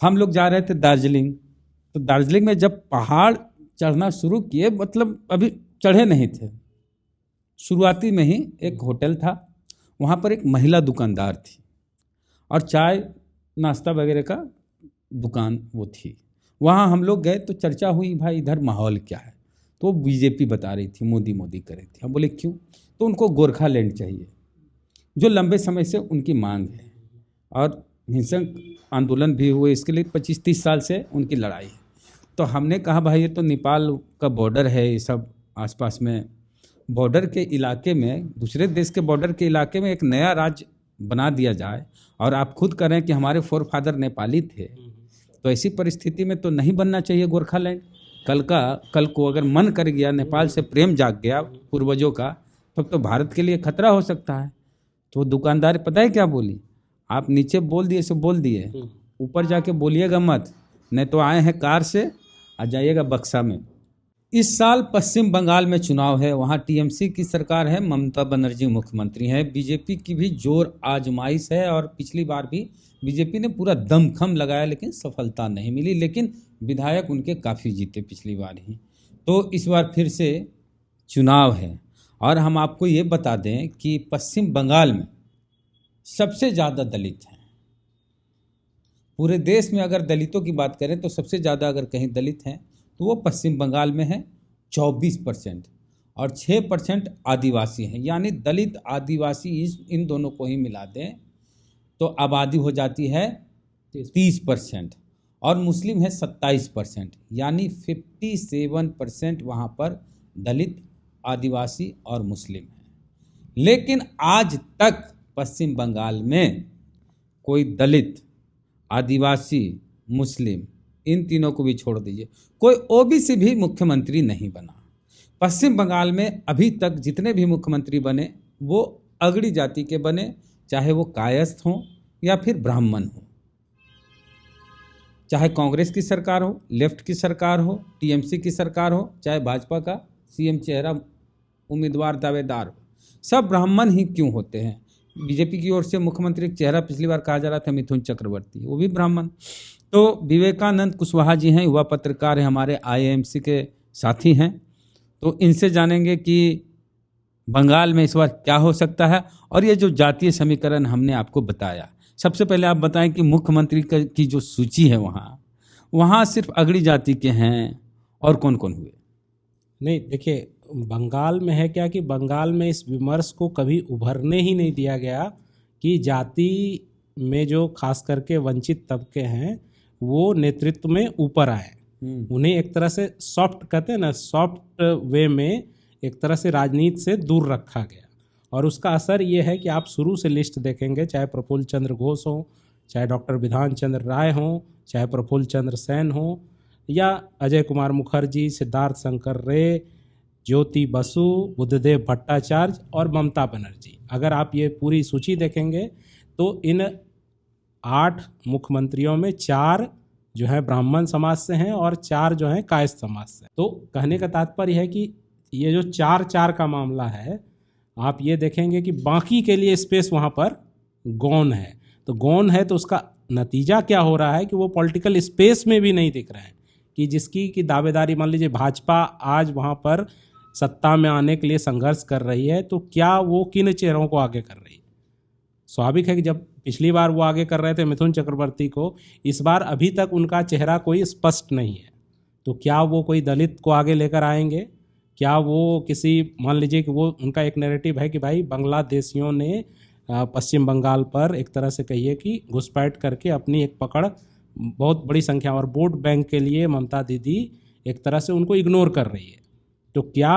हम लोग जा रहे थे दार्जिलिंग। तो दार्जिलिंग में जब पहाड़ चढ़ना शुरू किए, मतलब अभी चढ़े नहीं थे, शुरुआती में ही एक होटल था, वहाँ पर एक महिला दुकानदार थी और चाय नाश्ता वगैरह का दुकान वो थी। वहाँ हम लोग गए तो चर्चा हुई, भाई इधर माहौल क्या है। तो वो बीजेपी बता रही थी, मोदी मोदी कर रही थी। हम बोले क्यों? तो उनको गोरखालैंड चाहिए, जो लंबे समय से उनकी मांग है, और हिंसक आंदोलन भी हुए इसके लिए, 25-30 साल से उनकी लड़ाई है। तो हमने कहा भाई ये तो नेपाल का बॉर्डर है, ये सब आसपास में बॉर्डर के इलाके में, दूसरे देश के बॉर्डर के इलाके में एक नया राज्य बना दिया जाए। और आप खुद कह रहे हैं कि हमारे फोर फादर नेपाली थे, तो ऐसी परिस्थिति में तो नहीं बनना चाहिए गोरखालैंड। कल को अगर मन कर गया, नेपाल से प्रेम जाग गया पूर्वजों का, तब तो भारत के लिए खतरा हो सकता है। तो दुकानदार पता है क्या बोली? आप नीचे बोल दिए सो बोल दिए, ऊपर जाके बोलिएगा मत, नहीं तो आए हैं कार से, आ जाइएगा बक्सा में। इस साल पश्चिम बंगाल में चुनाव है, वहाँ टीएमसी की सरकार है, ममता बनर्जी मुख्यमंत्री है। बीजेपी की भी जोर आजमाइश है, और पिछली बार भी बीजेपी ने पूरा दमखम लगाया लेकिन सफलता नहीं मिली, लेकिन विधायक उनके काफ़ी जीते पिछली बार ही। तो इस बार फिर से चुनाव है। और हम आपको ये बता दें कि पश्चिम बंगाल में सबसे ज़्यादा दलित हैं। पूरे देश में अगर दलितों की बात करें तो सबसे ज़्यादा अगर कहीं दलित हैं तो वो पश्चिम बंगाल में है, 24%, और 6% आदिवासी हैं। यानी दलित आदिवासी इन दोनों को ही मिला दें तो आबादी हो जाती है 30%, और मुस्लिम है 27%, यानी 57% वहाँ पर दलित, आदिवासी और मुस्लिम हैं। लेकिन आज तक पश्चिम बंगाल में कोई दलित, आदिवासी, मुस्लिम, इन तीनों को भी छोड़ दीजिए, कोई ओबीसी भी मुख्यमंत्री नहीं बना। पश्चिम बंगाल में अभी तक जितने भी मुख्यमंत्री बने वो अगड़ी जाति के बने, चाहे वो कायस्थ हों या फिर ब्राह्मण हो। चाहे कांग्रेस की सरकार हो, लेफ्ट की सरकार हो, टीएमसी की सरकार हो, चाहे भाजपा का सीएम चेहरा उम्मीदवार दावेदार हो, सब ब्राह्मण ही क्यों होते हैं? बीजेपी की ओर से मुख्यमंत्री का चेहरा पिछली बार कहा जा रहा था मिथुन चक्रवर्ती, वो भी ब्राह्मण। तो विवेकानंद कुशवाहा जी हैं, युवा पत्रकार हैं, हमारे आईएएमसी के साथी हैं। तो इनसे जानेंगे कि बंगाल में इस बार क्या हो सकता है, और ये जो जातीय समीकरण हमने आपको बताया। सबसे पहले आप बताएं कि मुख्यमंत्री की जो सूची है वहाँ सिर्फ अगड़ी जाति के हैं, और कौन कौन हुए? नहीं, देखिए बंगाल में है क्या कि बंगाल में इस विमर्श को कभी उभरने ही नहीं दिया गया कि जाति में जो खास करके वंचित तबके हैं वो नेतृत्व में ऊपर आए। उन्हें एक तरह से सॉफ्ट कहते हैं ना, सॉफ्ट वे में एक तरह से राजनीति से दूर रखा गया। और उसका असर ये है कि आप शुरू से लिस्ट देखेंगे, चाहे प्रफुल्ल चंद्र घोष हो, चाहे डॉक्टर विधान चंद्र राय हो, चाहे प्रफुल्ल चंद्र सेन हो, या अजय कुमार मुखर्जी, सिद्धार्थ शंकर रे, ज्योति बसु, बुद्धदेव भट्टाचार्य और ममता बनर्जी, अगर आप ये पूरी सूची देखेंगे तो इन 8 मुख्यमंत्रियों में 4 जो है ब्राह्मण समाज से हैं और 4 जो हैं कायस्थ समाज से। तो कहने का तात्पर्य है कि ये जो 4-4 का मामला है, आप ये देखेंगे कि बाकी के लिए स्पेस वहाँ पर गौण है। तो गौण है तो उसका नतीजा क्या हो रहा है कि वो पॉलिटिकल स्पेस में भी नहीं दिख रहे हैं, कि जिसकी की दावेदारी, मान लीजिए भाजपा आज वहाँ पर सत्ता में आने के लिए संघर्ष कर रही है, तो क्या वो किन चेहरों को आगे कर रही है? स्वाभाविक है कि जब पिछली बार वो आगे कर रहे थे मिथुन चक्रवर्ती को, इस बार अभी तक उनका चेहरा कोई स्पष्ट नहीं है। तो क्या वो कोई दलित को आगे लेकर आएंगे? क्या वो किसी, मान लीजिए कि वो उनका एक नैरेटिव है कि भाई बांग्लादेशियों ने पश्चिम बंगाल पर एक तरह से कहिए कि घुसपैठ करके अपनी एक पकड़ बहुत बड़ी संख्या, और वोट बैंक के लिए ममता दीदी एक तरह से उनको इग्नोर कर रही है। तो क्या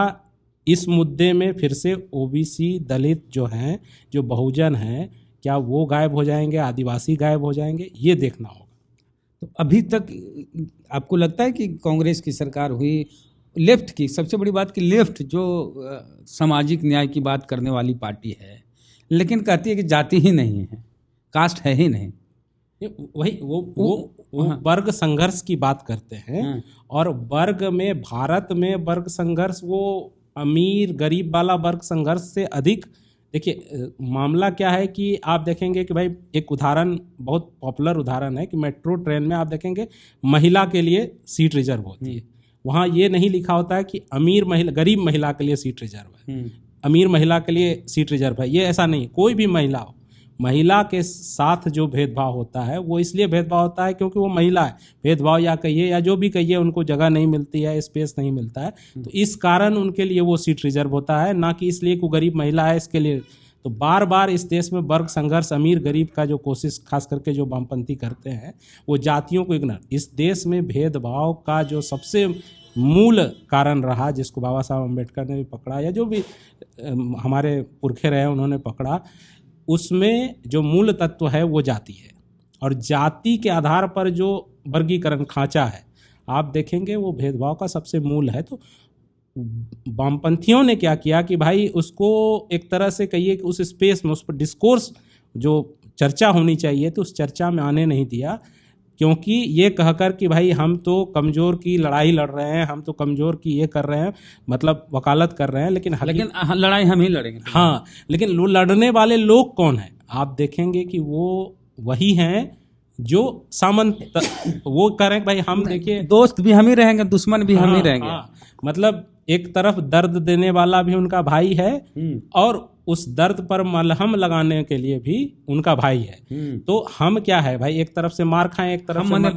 इस मुद्दे में फिर से ओबीसी, दलित जो हैं, जो बहुजन हैं, क्या वो गायब हो जाएंगे, आदिवासी गायब हो जाएंगे? ये देखना होगा। तो अभी तक आपको लगता है कि कांग्रेस की सरकार हुई, लेफ्ट की, सबसे बड़ी बात कि लेफ्ट जो सामाजिक न्याय की बात करने वाली पार्टी है, लेकिन कहती है कि जाति ही नहीं है, कास्ट है ही नहीं, वही वो वर्ग संघर्ष की बात करते हैं। और वर्ग में, भारत में वर्ग संघर्ष वो अमीर गरीब वाला वर्ग संघर्ष से अधिक देखिए मामला क्या है कि आप देखेंगे कि भाई एक उदाहरण, बहुत पॉपुलर उदाहरण है कि मेट्रो ट्रेन में आप देखेंगे महिला के लिए सीट रिजर्व होती है। वहाँ ये नहीं लिखा होता है कि अमीर महिला, गरीब महिला के लिए सीट रिजर्व है, अमीर महिला के लिए सीट रिजर्व है, ये ऐसा नहीं। कोई भी महिला हो, महिला के साथ जो भेदभाव होता है वो इसलिए भेदभाव होता है क्योंकि वो महिला है। भेदभाव या कहिए या जो भी कहिए, उनको जगह नहीं मिलती है, स्पेस नहीं मिलता है, तो इस कारण उनके लिए वो सीट रिजर्व होता है, ना कि इसलिए कि वो गरीब महिला है इसके लिए। तो बार बार इस देश में वर्ग संघर्ष, अमीर गरीब का जो कोशिश खास करके जो वामपंथी करते हैं, वो जातियों को इग्नोर। इस देश में भेदभाव का जो सबसे मूल कारण रहा, जिसको बाबा साहब अम्बेडकर ने भी पकड़ा या जो भी हमारे पुरखे रहे उन्होंने पकड़ा, उसमें जो मूल तत्व है वो जाति है। और जाति के आधार पर जो वर्गीकरण खांचा है, आप देखेंगे वो भेदभाव का सबसे मूल है। तो वामपंथियों ने क्या किया कि भाई उसको एक तरह से कहिए कि उस स्पेस में, उस पर डिस्कोर्स जो चर्चा होनी चाहिए तो उस चर्चा में आने नहीं दिया, क्योंकि ये कहकर कि भाई हम तो कमज़ोर की लड़ाई लड़ रहे हैं, हम तो कमज़ोर की ये कर रहे हैं, मतलब वकालत कर रहे हैं, लेकिन लड़ाई हम ही लड़ेंगे। हाँ, लेकिन वो लड़ने वाले लोग कौन हैं? आप देखेंगे कि वो वही हैं जो सामंत वो करें भाई। हम देखिए, दोस्त भी हम ही रहेंगे, दुश्मन भी हम ही रहेंगे। मतलब एक तरफ दर्द देने वाला भी उनका भाई है और उस दर्द पर मलहम लगाने के लिए भी उनका भाई है। तो हम क्या है भाई, एक तरफ से मार खाएं, एक तरफ हम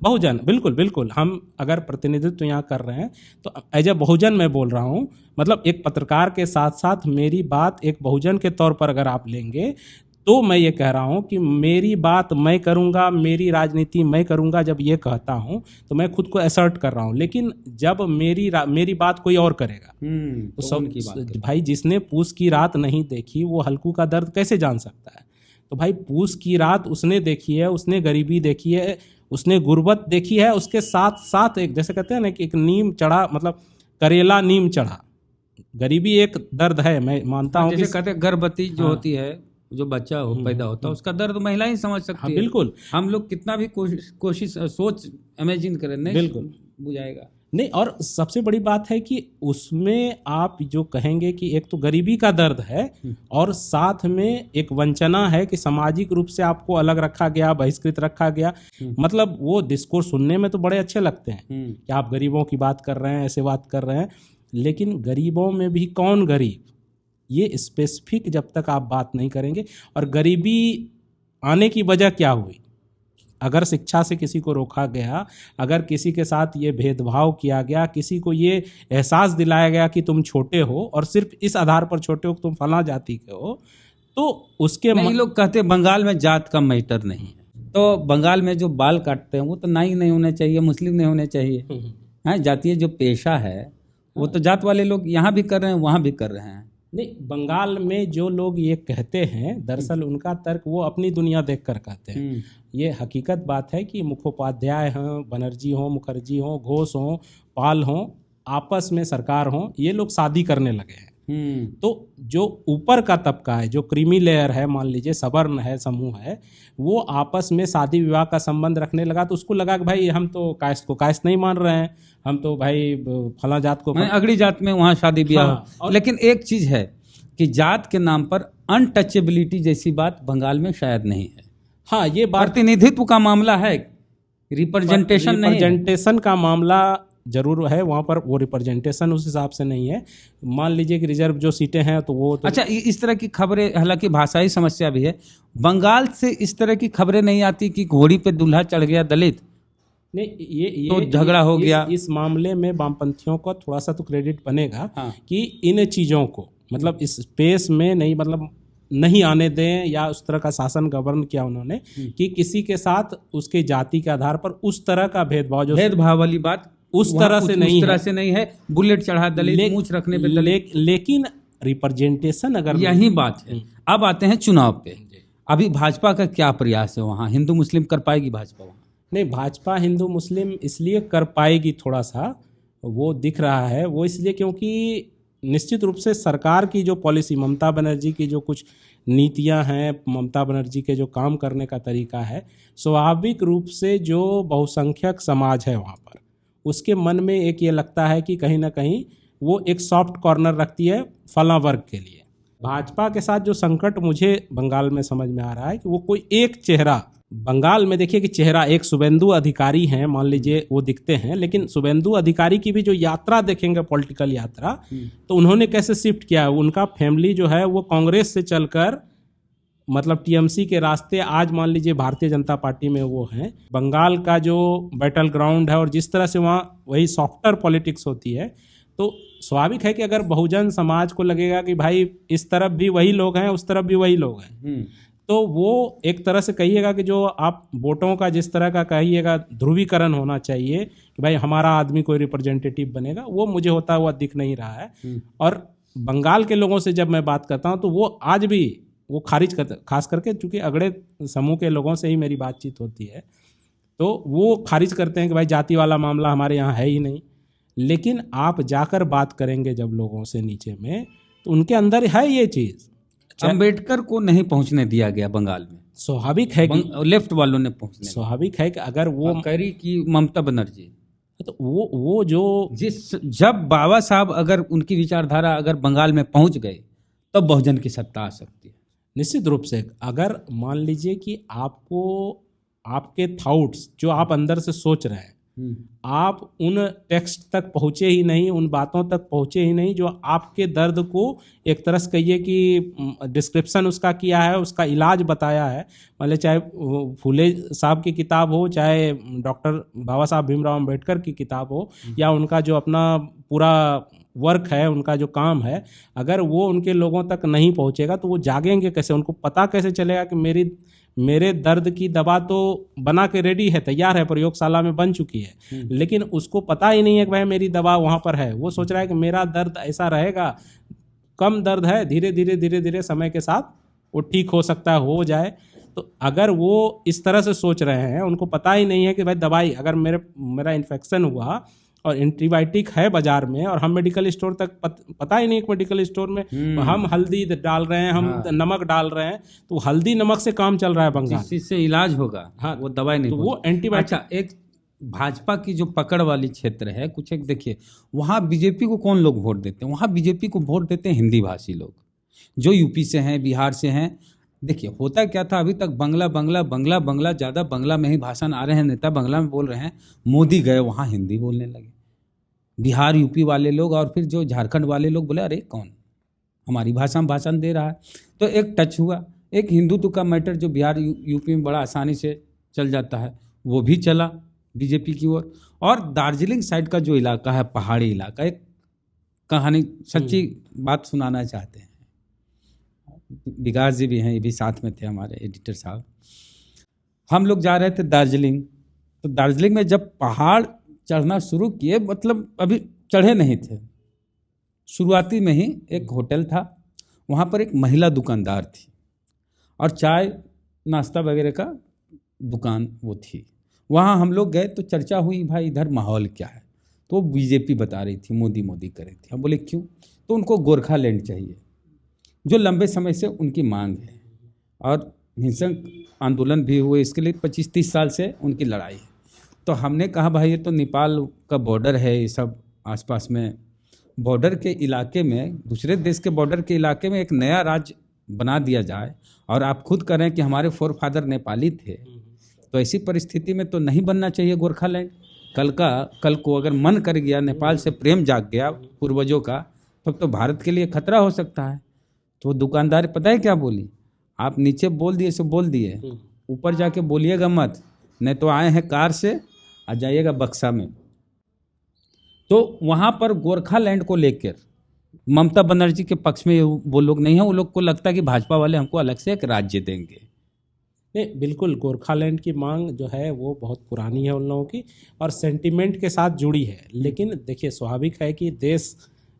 बहुजन। बिल्कुल बिल्कुल, हम अगर प्रतिनिधित्व यहाँ कर रहे हैं तो एज ए बहुजन मैं बोल रहा हूँ। मतलब एक पत्रकार के साथ साथ मेरी बात एक बहुजन के तौर पर अगर आप लेंगे तो मैं ये कह रहा हूँ कि मेरी बात मैं करूँगा, मेरी राजनीति मैं करूँगा। जब ये कहता हूँ तो मैं खुद को असर्ट कर रहा हूँ, लेकिन जब मेरी बात कोई और करेगा तो सब की बात। भाई जिसने पूस की रात नहीं देखी वो हल्कू का दर्द कैसे जान सकता है? तो भाई पूस की रात उसने देखी है, उसने गरीबी देखी है, उसने गुर्बत देखी है, उसके साथ साथ एक जैसे कहते हैं ना कि एक नीम चढ़ा, मतलब करेला नीम चढ़ा। गरीबी एक दर्द है, मैं मानता हूँ। जैसे कहते हैं गर्भवती जो होती है, जो बच्चा पैदा होता है, उसका दर्द महिला ही समझ सकती है। बिल्कुल, हम लोग कितना भी कोशिश सोच इमेजिन करें, नहीं बिल्कुल बुझाएगा नहीं। और सबसे बड़ी बात है कि उसमें आप जो कहेंगे कि एक तो गरीबी का दर्द है और साथ में एक वंचना है कि सामाजिक रूप से आपको अलग रखा गया, बहिष्कृत रखा गया। मतलब वो डिस्कोर्स सुनने में तो बड़े अच्छे लगते हैं कि आप गरीबों की बात कर रहे हैं, ऐसे बात कर रहे हैं, लेकिन गरीबों में भी कौन गरीब, ये स्पेसिफिक जब तक आप बात नहीं करेंगे। और गरीबी आने की वजह क्या हुई? अगर शिक्षा से किसी को रोका गया, अगर किसी के साथ ये भेदभाव किया गया, किसी को ये एहसास दिलाया गया कि तुम छोटे हो और सिर्फ इस आधार पर छोटे हो कि तुम फला जाति के हो, तो उसके नहीं, लोग कहते हैं बंगाल में जात का मैटर नहीं है। तो बंगाल में जो बाल काटते हैं वो तो नाई नहीं होने चाहिए, मुस्लिम नहीं होने चाहिए। हाँ, जातीय जो पेशा है वो तो जात वाले लोग यहाँ भी कर रहे हैं, वहाँ भी कर रहे हैं। नहीं, बंगाल में जो लोग ये कहते हैं, दरअसल उनका तर्क वो अपनी दुनिया देखकर कहते हैं। ये हकीकत बात है कि मुखोपाध्याय हों, बनर्जी हों, मुखर्जी हों, घोष हों, पाल हों, आपस में सरकार हों, ये लोग शादी करने लगे हैं। तो जो ऊपर का तबका है, जो क्रीमी लेयर है, मान लीजिए सवर्ण है, समूह है, वो आपस में शादी विवाह का संबंध रखने लगा। तो उसको लगा कि भाई हम तो कायस्थ को कायस्थ नहीं मान रहे हैं, हम तो भाई फला जात को अगड़ी जात में वहाँ शादी ब्याह। लेकिन एक चीज है कि जात के नाम पर अनटचेबिलिटी जैसी बात बंगाल में शायद नहीं है। हाँ, ये बात प्रतिनिधित्व का मामला है, रिप्रेजेंटेशन नहीं है। रिप्रेजेंटेशन का मामला जरूर है, वहाँ पर वो रिप्रेजेंटेशन उस हिसाब से नहीं है। मान लीजिए कि रिजर्व जो सीटें हैं तो वो तो... अच्छा, इस तरह की खबरें, हालांकि भाषाई समस्या भी है, बंगाल से इस तरह की खबरें नहीं आती कि घोड़ी पे दूल्हा चढ़ गया दलित, नहीं, ये तो झगड़ा हो गया। इस मामले में वामपंथियों को थोड़ा सा तो क्रेडिट बनेगा। कि इन चीज़ों को मतलब इस स्पेस में नहीं, मतलब नहीं आने दें, या उस तरह का शासन गवर्न किया उन्होंने कि किसी के साथ उसके जाति के आधार पर उस तरह का भेदभाव, जो भेदभाव वाली बात उस तरह से नहीं है। बुलेट चढ़ा दलित, मूंछ रखने पे दलित, लेकिन रिप्रेजेंटेशन अगर यही बात है। अब आते हैं चुनाव पे। अभी भाजपा का क्या प्रयास है वहाँ? हिंदू मुस्लिम कर पाएगी भाजपा वहाँ? नहीं, भाजपा हिंदू मुस्लिम इसलिए कर पाएगी, थोड़ा सा वो दिख रहा है, वो इसलिए क्योंकि निश्चित रूप से सरकार की जो पॉलिसी, ममता बनर्जी की जो कुछ नीतियां हैं, ममता बनर्जी के जो काम करने का तरीका है, स्वाभाविक रूप से जो बहुसंख्यक समाज है वहाँ पर, उसके मन में एक ये लगता है कि कहीं ना कहीं वो एक सॉफ्ट कॉर्नर रखती है फला वर्ग के लिए। भाजपा के साथ जो संकट मुझे बंगाल में समझ में आ रहा है कि वो कोई एक चेहरा, बंगाल में देखिए कि चेहरा एक शुभेंदु अधिकारी हैं, मान लीजिए वो दिखते हैं, लेकिन शुभेंदु अधिकारी की भी जो यात्रा देखेंगे, पॉलिटिकल यात्रा, तो उन्होंने कैसे शिफ्ट किया है। उनका फैमिली जो है वो कांग्रेस से चलकर मतलब टीएमसी के रास्ते आज मान लीजिए भारतीय जनता पार्टी में वो हैं। बंगाल का जो बैटल ग्राउंड है और जिस तरह से वहाँ वही सॉफ्टर पॉलिटिक्स होती है, तो स्वाभाविक है कि अगर बहुजन समाज को लगेगा कि भाई इस तरफ भी वही लोग हैं, उस तरफ भी वही लोग हैं, तो वो एक तरह से कहिएगा कि जो आप वोटों का जिस तरह का कहिएगा ध्रुवीकरण होना चाहिए कि भाई हमारा आदमी कोई रिप्रेजेंटेटिव बनेगा, वो मुझे होता हुआ दिख नहीं रहा है। और बंगाल के लोगों से जब मैं बात करता हूँ तो वो आज भी वो खारिज करते, खास करके चूंकि अगड़े समूह के लोगों से ही मेरी बातचीत होती है, तो वो खारिज करते हैं कि भाई जाति वाला मामला हमारे यहाँ है ही नहीं। लेकिन आप जाकर बात करेंगे जब लोगों से नीचे में, तो उनके अंदर है ये चीज़। अम्बेडकर को नहीं पहुंचने दिया गया बंगाल में, स्वाभाविक है कि लेफ्ट वालों ने पहुंचने, स्वाभाविक है कि अगर वो करी की ममता बनर्जी, तो वो जो जब बाबा साहब अगर उनकी विचारधारा अगर बंगाल में पहुंच गए तब तो बहुजन की सत्ता आ सकती है। निश्चित रूप से अगर मान लीजिए कि आपको आपके थॉट्स जो आप अंदर से सोच रहे हैं, आप उन टेक्स्ट तक पहुँचे ही नहीं, उन बातों तक पहुँचे ही नहीं जो आपके दर्द को एक तरह से कहिए कि डिस्क्रिप्शन उसका किया है, उसका इलाज बताया है। मतलब चाहे फुले साहब की किताब हो, चाहे डॉक्टर बाबा साहब भीमराव अम्बेडकर की किताब हो, या उनका जो अपना पूरा वर्क है, उनका जो काम है, अगर वो उनके लोगों तक नहीं पहुँचेगा तो वो जागेंगे कैसे, उनको पता कैसे चलेगा कि मेरे दर्द की दवा तो बना के रेडी है, तैयार है, प्रयोगशाला में बन चुकी है, लेकिन उसको पता ही नहीं है कि भाई मेरी दवा वहाँ पर है। वो सोच रहा है कि मेरा दर्द ऐसा रहेगा, कम दर्द है, धीरे धीरे धीरे धीरे समय के साथ वो ठीक हो सकता है, हो जाए। तो अगर वो इस तरह से सोच रहे हैं, उनको पता ही नहीं है कि भाई दवाई अगर मेरा इन्फेक्शन हुआ और एंटीबायोटिक है बाजार में और हम मेडिकल स्टोर तक पता ही नहीं कि मेडिकल स्टोर में हम हल्दी डाल रहे हैं, हम नमक डाल रहे हैं, तो हल्दी नमक से काम चल रहा है बंगाल, जिससे इलाज होगा। हाँ, वो दवाई नहीं, तो वो एंटीबायोटिक। अच्छा, एक भाजपा की जो पकड़ वाली क्षेत्र है कुछ, एक देखिए वहाँ बीजेपी को कौन लोग वोट देते हैं, वहाँ बीजेपी को वोट देते हैं हिंदी भाषी लोग जो यूपी से हैं, बिहार से हैं। देखिए होता क्या था, अभी तक बंगला बंगला बंगला बंगला, ज़्यादा बंगला में ही भाषण आ रहे हैं, नेता बंगला में बोल रहे हैं। मोदी गए वहाँ हिंदी बोलने लगे, बिहार यूपी वाले लोग और फिर जो झारखंड वाले लोग बोले अरे कौन हमारी भाषा में भाषण दे रहा है। तो एक टच हुआ, एक हिंदुत्व का मैटर जो बिहार यूपी में बड़ा आसानी से चल जाता है वो भी चला बीजेपी की ओर। और दार्जिलिंग साइड का जो इलाका है, पहाड़ी इलाका, एक कहानी सच्ची बात सुनाना चाहते हैं। विकास जी भी हैं, ये भी साथ में थे हमारे एडिटर साहब। हम लोग जा रहे थे दार्जिलिंग, तो दार्जिलिंग में जब पहाड़ चढ़ना शुरू किए, मतलब अभी चढ़े नहीं थे, शुरुआती में ही एक होटल था, वहाँ पर एक महिला दुकानदार थी और चाय नाश्ता वगैरह का दुकान वो थी। वहाँ हम लोग गए तो चर्चा हुई भाई इधर माहौल क्या है, तो वो बीजेपी बता रही थी, मोदी कर रही थी। हम बोले क्यों, तो उनको गोरखालैंड चाहिए जो लंबे समय से उनकी मांग है और हिंसक आंदोलन भी हुए इसके लिए, 25-30 साल से उनकी लड़ाई है। तो हमने कहा भाई ये तो नेपाल का बॉर्डर है, ये सब आसपास में बॉर्डर के इलाके में, दूसरे देश के बॉर्डर के इलाके में एक नया राज्य बना दिया जाए। और आप खुद करें कि हमारे फोरफादर नेपाली थे, तो ऐसी परिस्थिति में तो नहीं बनना चाहिए गोरखालैंड। कल को अगर मन कर गया, नेपाल से प्रेम जाग गया पूर्वजों का, तब तो भारत के लिए खतरा हो सकता है। तो दुकानदार पता है क्या बोली, आप नीचे बोल दिए सो बोल दिए, ऊपर जाके बोलिएगा मत, नहीं तो आए हैं कार से आ जाइएगा बक्सा में। तो वहाँ पर गोरखालैंड को लेकर ममता बनर्जी के पक्ष में वो लोग नहीं है, वो लोग को लगता है कि भाजपा वाले हमको अलग से एक राज्य देंगे। नहीं, बिल्कुल गोरखालैंड की मांग जो है वो बहुत पुरानी है उन लोगों की और सेंटिमेंट के साथ जुड़ी है। लेकिन देखिए स्वाभाविक है कि देश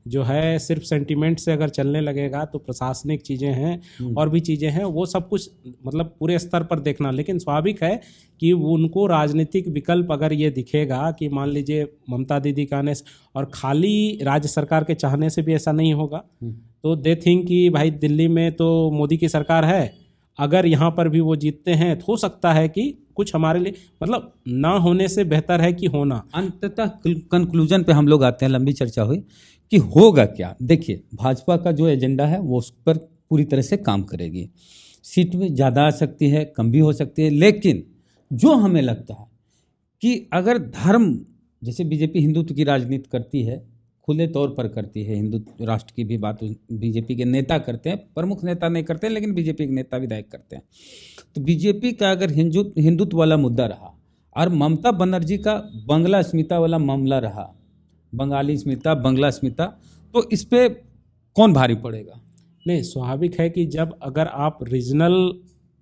जो है सिर्फ सेंटिमेंट से अगर चलने लगेगा तो प्रशासनिक चीज़ें हैं और भी चीज़ें हैं, वो सब कुछ मतलब पूरे स्तर पर देखना। लेकिन स्वाभाविक है कि उनको राजनीतिक विकल्प अगर ये दिखेगा कि मान लीजिए ममता दीदी का आने और खाली राज्य सरकार के चाहने से भी ऐसा नहीं होगा, तो दे थिंक कि भाई दिल्ली में तो मोदी की सरकार है, अगर यहाँ पर भी वो जीतते हैं तो हो सकता है कि कुछ हमारे लिए मतलब ना होने से बेहतर है कि होना। अंततः कंक्लूजन पे हम लोग आते हैं, लंबी चर्चा हुई कि होगा क्या। देखिए भाजपा का जो एजेंडा है वो उस पर पूरी तरह से काम करेगी। सीट में ज़्यादा आ सकती है, कम भी हो सकती है, लेकिन जो हमें लगता है कि अगर धर्म, जैसे बीजेपी हिंदुत्व की राजनीति करती है, खुले तौर पर करती है, हिंदू राष्ट्र की भी बात बीजेपी के नेता करते हैं, प्रमुख नेता नहीं करते हैं, लेकिन बीजेपी के नेता विधायक करते हैं। तो बीजेपी का अगर हिंदुत्व वाला मुद्दा रहा और ममता बनर्जी का बंगला अस्मिता वाला मामला रहा, बंगाली अस्मिता, बंगला अस्मिता, तो इस पे कौन भारी पड़ेगा? नहीं, स्वाभाविक है कि जब अगर आप रीजनल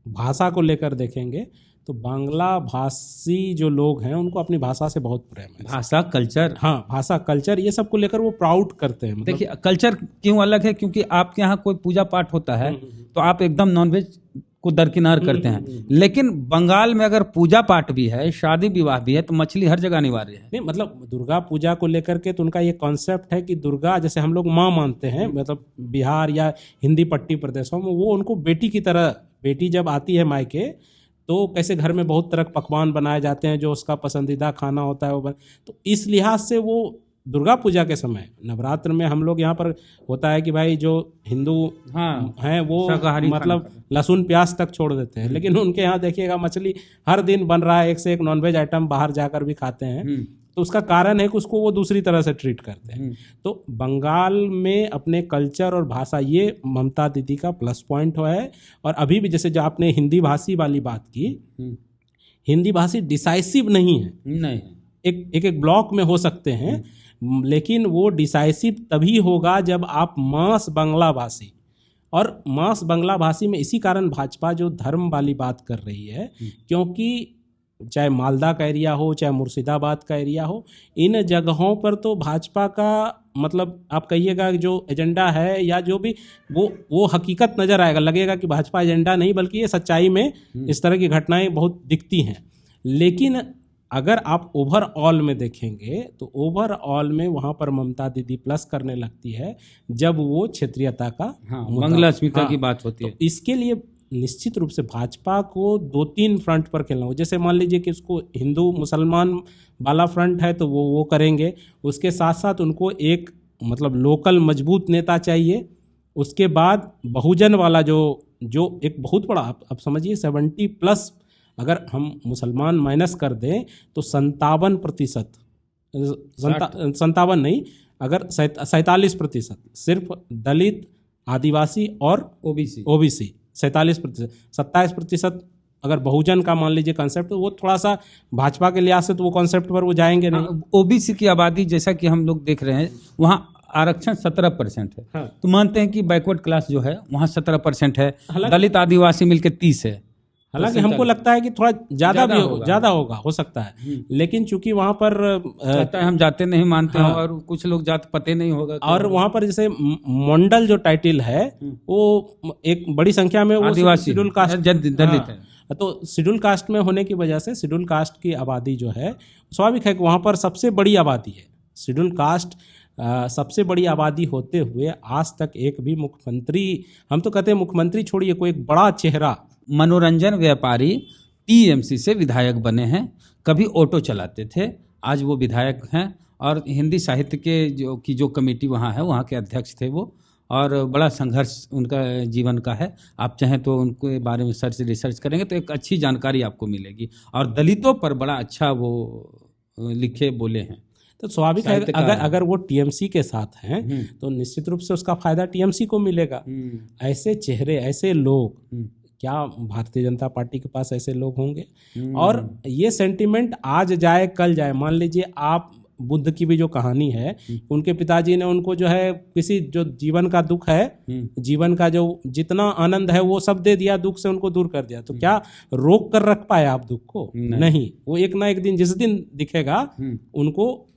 भाषा को लेकर देखेंगे तो बांग्ला भाषी जो लोग हैं उनको अपनी भाषा से बहुत प्रेम है। भाषा, कल्चर, हाँ, भाषा, कल्चर, ये सब को लेकर वो प्राउड करते हैं। मतलब देखिए कल्चर क्यों अलग है, क्योंकि आपके यहाँ कोई पूजा पाठ होता है तो आप एकदम नॉनवेज को दरकिनार करते हैं, लेकिन बंगाल में अगर पूजा पाठ भी है, शादी विवाह भी है, तो मछली हर जगह अनिवार्य है। नहीं, मतलब दुर्गा पूजा को लेकर के तो उनका ये कॉन्सेप्ट है कि दुर्गा, जैसे हम लोग माँ मानते हैं, मतलब बिहार या हिंदी पट्टी प्रदेशों में वो उनको बेटी की तरह, बेटी जब आती है मायके तो कैसे घर में बहुत तरह के पकवान बनाए जाते हैं, जो उसका पसंदीदा खाना होता है वो तो इस लिहाज से वो दुर्गा पूजा के समय, नवरात्र में हम लोग यहाँ पर होता है कि भाई जो हिंदू हैं वो मतलब लहसुन प्याज तक छोड़ देते हैं, लेकिन उनके यहाँ देखिएगा मछली हर दिन बन रहा है, एक से एक नॉनवेज आइटम बाहर जाकर भी खाते हैं। तो उसका कारण है कि उसको वो दूसरी तरह से ट्रीट करते हैं। तो बंगाल में अपने कल्चर और भाषा, ये ममता दीदी का प्लस पॉइंट है। और अभी भी जैसे जो आपने हिंदी भाषी वाली बात की, हिंदी भाषी डिसाइसिव नहीं है, एक ब्लॉक में हो सकते हैं, लेकिन वो डिसाइसिव तभी होगा जब आप मास बांग्ला भाषी, और मास बांग्ला भाषी में इसी कारण भाजपा जो धर्म वाली बात कर रही है, क्योंकि चाहे मालदा का एरिया हो, चाहे मुर्शिदाबाद का एरिया हो, इन जगहों पर तो भाजपा का मतलब आप कहिएगा जो एजेंडा है या जो भी वो हकीकत नज़र आएगा, लगेगा कि भाजपा एजेंडा नहीं बल्कि ये सच्चाई में इस तरह की घटनाएं बहुत दिखती हैं। लेकिन अगर आप ओवरऑल में देखेंगे तो ओवरऑल में वहाँ पर ममता दीदी प्लस करने लगती है जब वो क्षेत्रीयता का बंगला अस्मिता की बात होती है। तो इसके लिए निश्चित रूप से भाजपा को 2-3 फ्रंट पर खेलना हो। जैसे मान लीजिए कि उसको हिंदू मुसलमान वाला फ्रंट है तो वो करेंगे, उसके साथ साथ उनको एक मतलब लोकल मजबूत नेता चाहिए। उसके बाद बहुजन वाला जो एक बहुत बड़ा आप समझिए 70+ अगर हम मुसलमान माइनस कर दें तो 57%, 57 नहीं, अगर 47% सिर्फ दलित, आदिवासी और ओबीसी 47%, 27% अगर बहुजन का मान लीजिए कॉन्सेप्ट, तो वो थोड़ा सा भाजपा के लिहाज से तो वो कॉन्सेप्ट पर वो जाएंगे नहीं। ओबीसी की आबादी जैसा कि हम लोग देख रहे हैं वहाँ आरक्षण 17% है। हाँ। तो मानते हैं कि बैकवर्ड क्लास जो है वहाँ 17% है, दलित आदिवासी मिलकर 30 है। हालांकि हमको लगता है कि थोड़ा ज़्यादा होगा, हो सकता है, लेकिन चूंकि वहाँ पर हम जाते नहीं मानते हैं और कुछ लोग जात पते नहीं होगा, और वहाँ पर जैसे मंडल जो टाइटल है वो एक बड़ी संख्या में आदिवासी शेड्यूल कास्ट दलित है। तो शेड्यूल कास्ट में होने की वजह से शेड्यूल कास्ट की आबादी जो है स्वाभाविक है कि वहाँ पर सबसे बड़ी आबादी है। शेड्यूल कास्ट सबसे बड़ी आबादी होते हुए आज तक एक भी मुख्यमंत्री, हम तो कहते हैं मुख्यमंत्री छोड़िए, कोई एक बड़ा चेहरा, मनोरंजन व्यापारी टीएमसी से विधायक बने हैं। कभी ऑटो चलाते थे, आज वो विधायक हैं और हिंदी साहित्य के जो कमेटी वहाँ है वहाँ के अध्यक्ष थे वो, और बड़ा संघर्ष उनका जीवन का है। आप चाहें तो उनके बारे में रिसर्च करेंगे तो एक अच्छी जानकारी आपको मिलेगी, और दलितों पर बड़ा अच्छा वो लिखे बोले हैं। तो स्वाभाविक है अगर वो टीएमसी के साथ हैं तो निश्चित रूप से उसका फायदा टीएमसी को मिलेगा। ऐसे चेहरे, ऐसे लोग, क्या भारतीय जनता पार्टी के पास ऐसे लोग होंगे? और ये सेंटिमेंट आज जाए कल जाए। मान लीजिए आप बुद्ध की भी जो कहानी है, उनके पिताजी ने उनको जो है किसी जो जीवन का दुख है, जीवन का जो जितना आनंद है वो सब दे दिया, दुख से उनको दूर कर दिया। तो क्या रोक कर रख पाए आप दुख को? नहीं। वो एक ना एक दिन, जिस दिन दिखेगा उनको,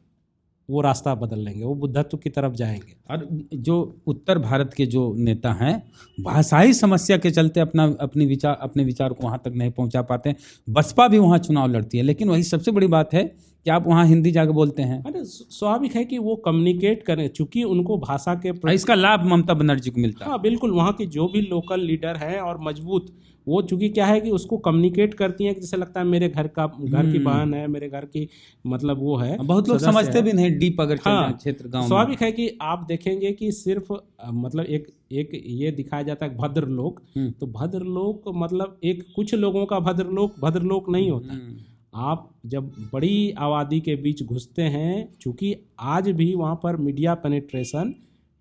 वो रास्ता बदल लेंगे, वो बुद्धत्व की तरफ जाएंगे। और जो उत्तर भारत के जो नेता हैं भाषाई समस्या के चलते अपने विचार को वहाँ तक नहीं पहुँचा पाते हैं। बसपा भी वहाँ चुनाव लड़ती है, लेकिन वही सबसे बड़ी बात है क्या आप वहाँ हिंदी जाके बोलते हैं? अरे स्वाभाविक है कि वो कम्युनिकेट करें, चूंकि उनको भाषा के इसका लाभ ममता बनर्जी को मिलता है। हाँ बिल्कुल, वहाँ के जो भी लोकल लीडर हैं और मजबूत, वो चूंकि क्या है कि उसको कम्युनिकेट करती हैं कि जैसे लगता है मेरे घर की बहन है, मेरे घर की मतलब वो है। बहुत लोग सदस्य समझते है। भी नहीं डीप अगर चल हाँ, जाए क्षेत्र गांव में। स्वाभाविक है कि आप देखेंगे कि सिर्फ मतलब एक एक ये दिखाया जाता है भद्रलोक, तो भद्रलोक मतलब एक कुछ लोगों का भद्रलोक नहीं होता। आप जब बड़ी आबादी के बीच घुसते हैं, चूंकि आज भी वहाँ पर मीडिया पेनिट्रेशन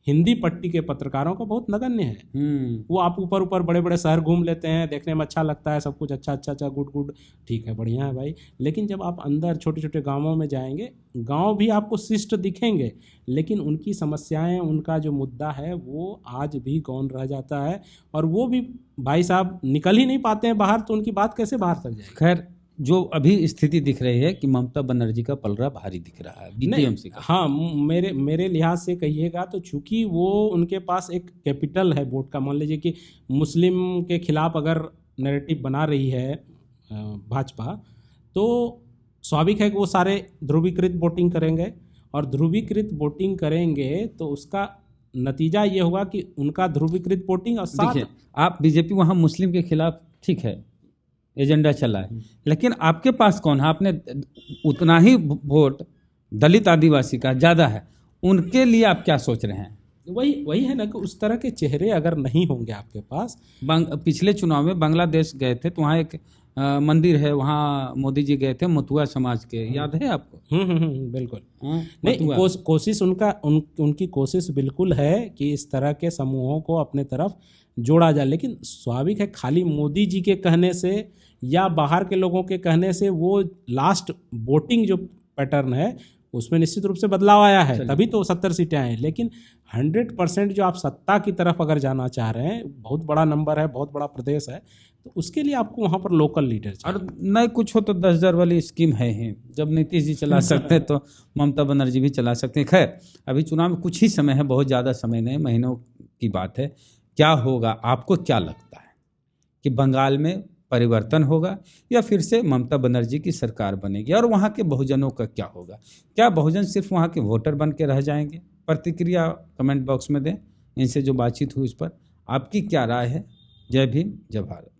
हिंदी पट्टी के पत्रकारों का बहुत नगण्य है। वो आप ऊपर ऊपर बड़े बड़े शहर घूम लेते हैं, देखने में अच्छा लगता है, सब कुछ अच्छा गुड ठीक है, बढ़िया है भाई। लेकिन जब आप अंदर छोटे छोटे गांवों में जाएंगे, गांव भी आपको शिष्ट दिखेंगे, लेकिन उनकी समस्याएं, उनका जो मुद्दा है वो आज भी गौण रह जाता है। और वो भी भाई साहब निकल ही नहीं पाते हैं बाहर, तो उनकी बात कैसे बाहर तक जाएगी। खैर, जो अभी स्थिति दिख रही है कि ममता बनर्जी का पलड़ा भारी दिख रहा है बीटीएमसी का। हाँ, मेरे लिहाज से कहिएगा तो चूंकि वो उनके पास एक कैपिटल है वोट का। मान लीजिए कि मुस्लिम के खिलाफ अगर नैरेटिव बना रही है भाजपा, तो स्वाभाविक है कि वो सारे ध्रुवीकृत वोटिंग करेंगे, और ध्रुवीकृत वोटिंग करेंगे तो उसका नतीजा ये होगा कि उनका ध्रुवीकृत वोटिंग। और साथ देखिए, आप बीजेपी वहाँ मुस्लिम के खिलाफ ठीक है एजेंडा चला है, लेकिन आपके पास कौन है? आपने उतना ही वोट दलित आदिवासी का ज़्यादा है, उनके लिए आप क्या सोच रहे हैं? वही है ना कि उस तरह के चेहरे अगर नहीं होंगे आपके पास। पिछले चुनाव में बांग्लादेश गए थे तो वहाँ एक मंदिर है, वहाँ मोदी जी गए थे, मथुआ समाज के, याद है आपको? बिल्कुल। नहीं, कोशिश उनकी कोशिश बिल्कुल है कि इस तरह के समूहों को अपने तरफ जोड़ा जाए, लेकिन स्वाभाविक है खाली मोदी जी के कहने से या बाहर के लोगों के कहने से वो लास्ट वोटिंग जो पैटर्न है उसमें निश्चित रूप से बदलाव आया है, तभी तो 70 सीटें आए। लेकिन 100% जो आप सत्ता की तरफ अगर जाना चाह रहे हैं, बहुत बड़ा नंबर है, बहुत बड़ा प्रदेश है, तो उसके लिए आपको वहाँ पर लोकल लीडर चाहिए। और नहीं कुछ हो तो 10,000 वाली स्कीम है ही, जब नीतीश जी चला सकते हैं तो ममता बनर्जी भी चला सकते हैं। खैर, अभी चुनाव में कुछ ही समय है, बहुत ज़्यादा समय नहीं, महीनों की बात है। क्या होगा, आपको क्या लगता है कि बंगाल में परिवर्तन होगा या फिर से ममता बनर्जी की सरकार बनेगी, और वहाँ के बहुजनों का क्या होगा? क्या बहुजन सिर्फ वहाँ के वोटर बन के रह जाएंगे? प्रतिक्रिया कमेंट बॉक्स में दें। इनसे जो बातचीत हुई उस पर आपकी क्या राय है? जय भीम, जय भारत।